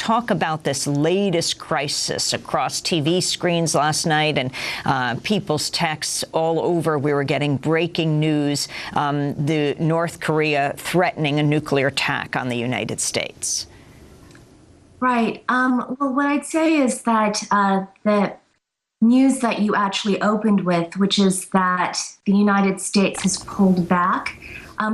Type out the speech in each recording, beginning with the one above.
talk about this latest crisis across TV screens last night and people's texts all over. We were getting breaking news, the North Korea threatening a nuclear attack on the United States. Right. Well, what I'd say is that the news that you actually opened with, which is that the United States has pulled back,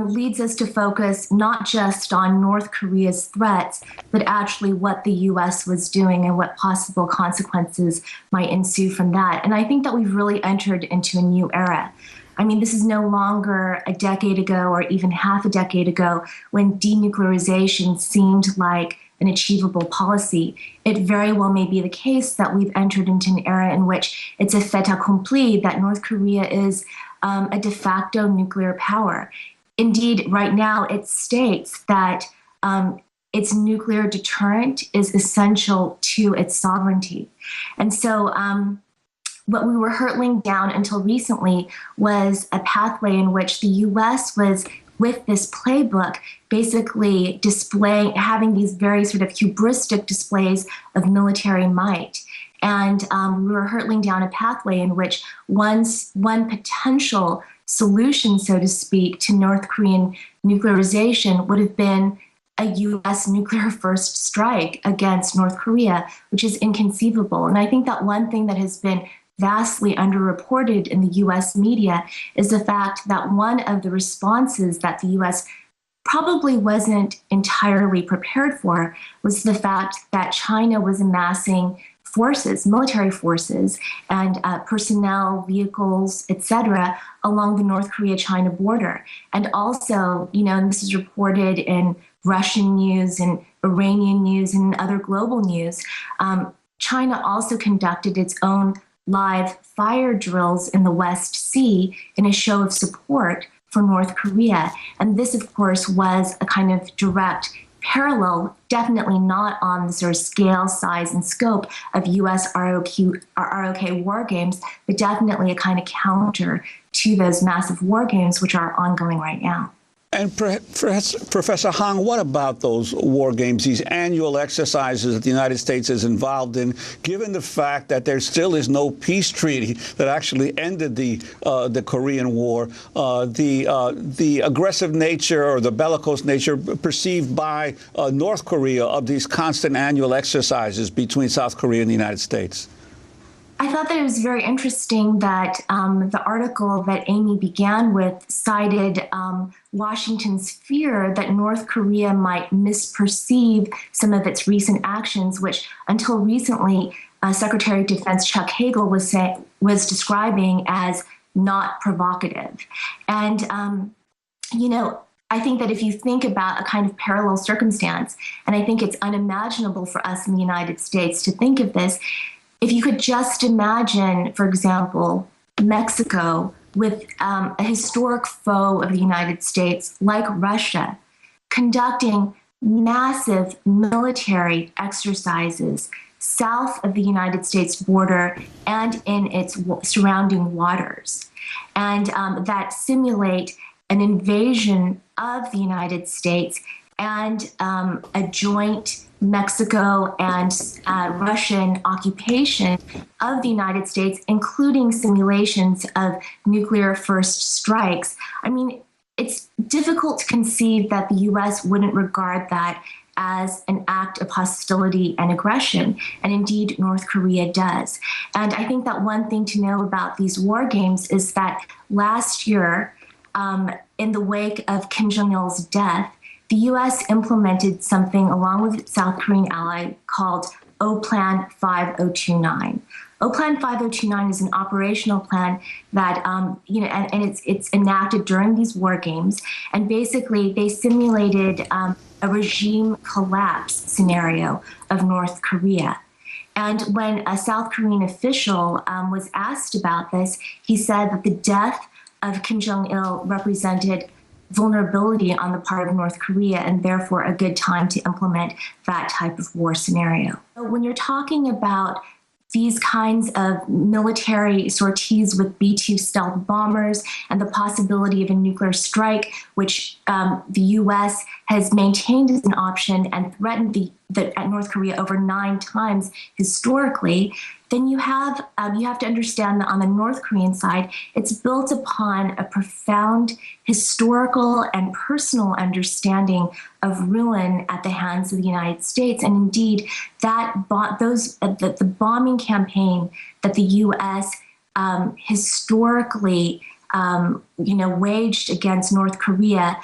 leads us to focus not just on North Korea's threats, but actually what the U.S. was doing and what possible consequences might ensue from that. And I think that we've really entered into a new era. I mean, this is no longer a decade ago or even half a decade ago when denuclearization seemed like an achievable policy. It very well may be the case that we've entered into an era in which it's a fait accompli that North Korea is a de facto nuclear power. Indeed, right now it states that its nuclear deterrent is essential to its sovereignty. And so what we were hurtling down until recently was a pathway in which the U.S. was, with this playbook, basically having these very sort of hubristic displays of military might. And we were hurtling down a pathway in which one potential solution, so to speak, to North Korean nuclearization would have been a U.S. nuclear first strike against North Korea, which is inconceivable. And I think that one thing that has been vastly underreported in the U.S. media is the fact that one of the responses that the U.S. probably wasn't entirely prepared for was the fact that China was amassing forces, military forces, and personnel, vehicles, etc., along the North Korea-China border. And also, and this is reported in Russian news and Iranian news and other global news, China also conducted its own live fire drills in the West Sea in a show of support for North Korea. And this, of course, was a kind of direct parallel, definitely not on the sort of scale, size, and scope of U.S. ROK war games, but definitely a kind of counter to those massive war games which are ongoing right now. And Professor Hong, what about those war games, these annual exercises that the United States is involved in, given the fact that there still is no peace treaty that actually ended the Korean War, the aggressive nature or the bellicose nature perceived by North Korea of these constant annual exercises between South Korea and the United States? I thought that it was very interesting that the article that Amy began with cited Washington's fear that North Korea might misperceive some of its recent actions, which until recently Secretary of Defense Chuck Hagel was describing as not provocative. And, I think that if you think about a kind of parallel circumstance, and I think it's unimaginable for us in the United States to think of this, if you could just imagine, for example, Mexico with a historic foe of the United States like Russia conducting massive military exercises south of the United States border and in its surrounding waters, and that simulate an invasion of the United States and a joint Mexico and Russian occupation of the United States, including simulations of nuclear first strikes. I mean, it's difficult to conceive that the U.S. wouldn't regard that as an act of hostility and aggression, and indeed North Korea does. And I think that one thing to know about these war games is that last year, in the wake of Kim Jong-il's death, the U.S. implemented something along with its South Korean ally called O-Plan 5029. O-Plan 5029 is an operational plan that, and it's enacted during these war games. And basically, they simulated a regime collapse scenario of North Korea. And when a South Korean official was asked about this, he said that the death of Kim Jong-il represented vulnerability on the part of North Korea and therefore a good time to implement that type of war scenario. So when you're talking about these kinds of military sorties with B-2 stealth bombers and the possibility of a nuclear strike, which the U.S. has maintained as an option and threatened the at North Korea over 9 times historically, then you have to understand that on the North Korean side, it's built upon a profound historical and personal understanding of ruin at the hands of the United States. And indeed, the bombing campaign that the U.S. Historically, waged against North Korea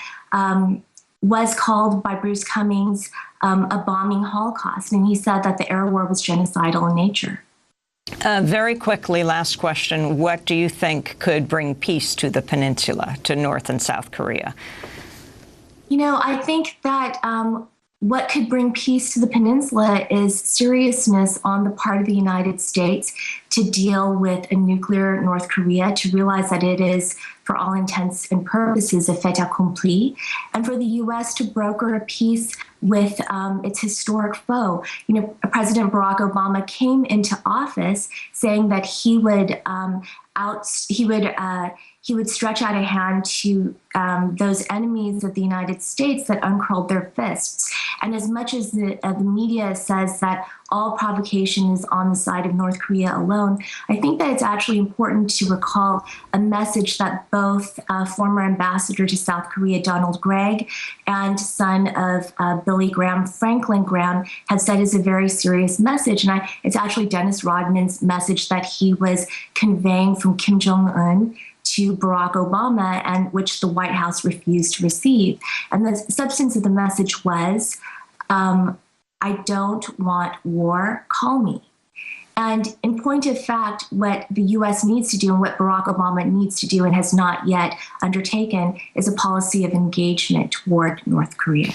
was called by Bruce Cummings a bombing holocaust. And he said that the air war was genocidal in nature. Very quickly, last question. What do you think could bring peace to the peninsula, to North and South Korea? I think that what could bring peace to the peninsula is seriousness on the part of the United States to deal with a nuclear North Korea, to realize that it is, for all intents and purposes, a fait accompli, and for the U.S. to broker a peace with its historic foe. President Barack Obama came into office saying that he would stretch out a hand to those enemies of the United States that uncurled their fists. And as much as the media says that all provocation is on the side of North Korea alone, I think that it's actually important to recall a message that both former ambassador to South Korea, Donald Gregg, and son of Billy Graham, Franklin Graham, have said is a very serious message. And it's actually Dennis Rodman's message that he was conveying from Kim Jong-un to Barack Obama, and which the White House refused to receive. And the substance of the message was, I don't want war, call me. And in point of fact, what the U.S. needs to do and what Barack Obama needs to do and has not yet undertaken is a policy of engagement toward North Korea.